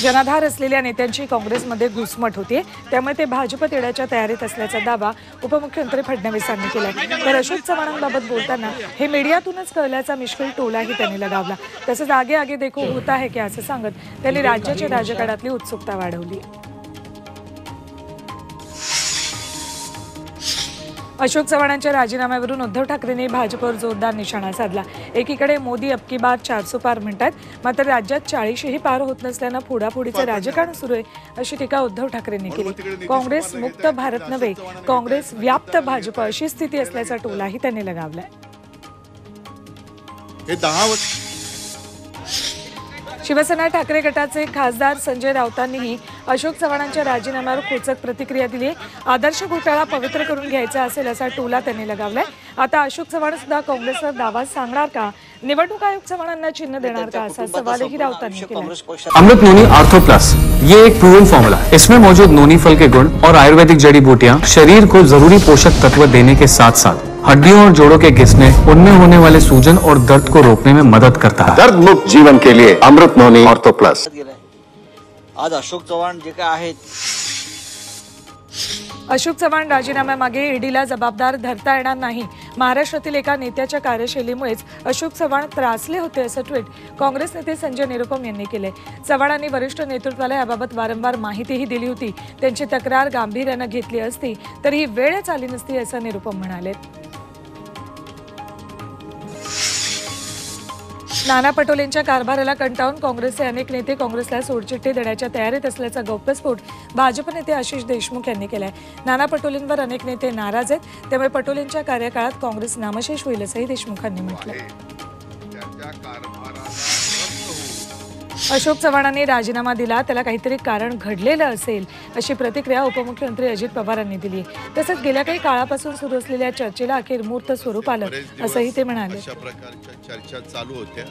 जनाधार असलेल्या नेत्यांची काँग्रेसमध्ये घुसमट होती, त्यामुळे ते भाजपत येण्याच्या तयारीत असल्याचा दावा उपमुख्यमंत्री फडणवीसांनी केला। तर अशोक चव्हाणांबाबत बोलताना हे मीडियातूनच कळल्याचा मिश्किल टोलाही त्यांनी लगावला। तसंच आगे आगे देखो होता है क्या असं सांगत त्यांनी राज्याच्या राजकारणातली उत्सुकता वाढवली। अशोक चव्हाणांच्या राजीनाम्यावरून उद्धव ठाकरेंनी भाजपवर जोरदार निशाणा साधला। एकीकडे मोदी अब की बार 400 पार म्हणतात, मात्र राज्यात 40ही पार होत नसल्यानं फोडाफोडीचं राजकारण सुरू आहे अशी टीका उद्धव ठाकरेंनी केली। काँग्रेस मुक्त भारत नव्हे, काँग्रेस व्याप्त भाजप अशी स्थिती असल्याचा टोलाही त्यांनी लगावलाय। शिवसेना ठाकरे गटाचे खासदार संजय राऊतांनीही अशोक चव्हाणांच्या राजीनाम्यावर खोचक प्रतिक्रिया दिली। आदर्श घोटाळा पवित्र करून घ्यायचा असेल असा टोला त्यांनी लगावलाय। आता अशोक चव्हाण सुद्धा काँग्रेसवर दावा सांगणार का, निवडणूक आयोग चव्हाणांना चिन्ह देणार का, असा सवालही राऊतांनी केला। अमृत नोनी आर्थो प्लस ये एक प्रूवन फॉर्मूला है। इसमें मौजूद नोनी फल के गुण और आयुर्वेदिक जड़ी बूटियां शरीर को जरूरी पोषक तत्व देने के साथ साथ हड्डियों और जोड़ों के घिसने, उनमें होने वाले सूजन और दर्द को रोकने में मदद करता है। दर्द मुक्त जीवन के लिए अमृत नोनी आर्थो प्लस। आज अशोक चव्हाण जे काय आहेत, अशोक चव्हाण राजीनाम्यामागे ईडीला जबाबदार धरता येणार नाही। महाराष्ट्रातील एका नेत्याच्या कार्यशैलीमुळेच अशोक चव्हाण त्रासले होते असं ट्विट काँग्रेस नेते संजय निरुपम यांनी केले। चव्हाणांनी वरिष्ठ नेतृत्वाला याबाबत वारंवार माहितीही दिली होती। त्यांची तक्रार गांभीर्याने घेतली असती तर ही वेळच आली नसती असं निरुपम म्हणाले। नाना पटोलेंच्या कारभाराला कंटाळून काँग्रेसचे अनेक नेते काँग्रेसला सोडचिठ्ठी देण्याच्या तयारीत असल्याचा गौप्यस्फोट भाजप नेते आशिष देशमुख यांनी केलाय। नाना पटोलेंवर अनेक नेते नाराज आहेत, त्यामुळे पटोलेंच्या कार्यकाळात काँग्रेस नामशेष होईल असंही देशमुखांनी म्हटलंय। अशोक चव्हाणांनी राजीनामा दिला त्याला काहीतरी कारण घडलेलं असेल अशी प्रतिक्रिया उपमुख्यमंत्री अजित पवार यांनी दिली। तसंच गेल्या काही काळापासून सुरू असलेल्या चर्चेला अखेर मूर्त स्वरूप आलं असंही ते म्हणाले। अशा प्रकारच्या चर्चा चालू होत्या।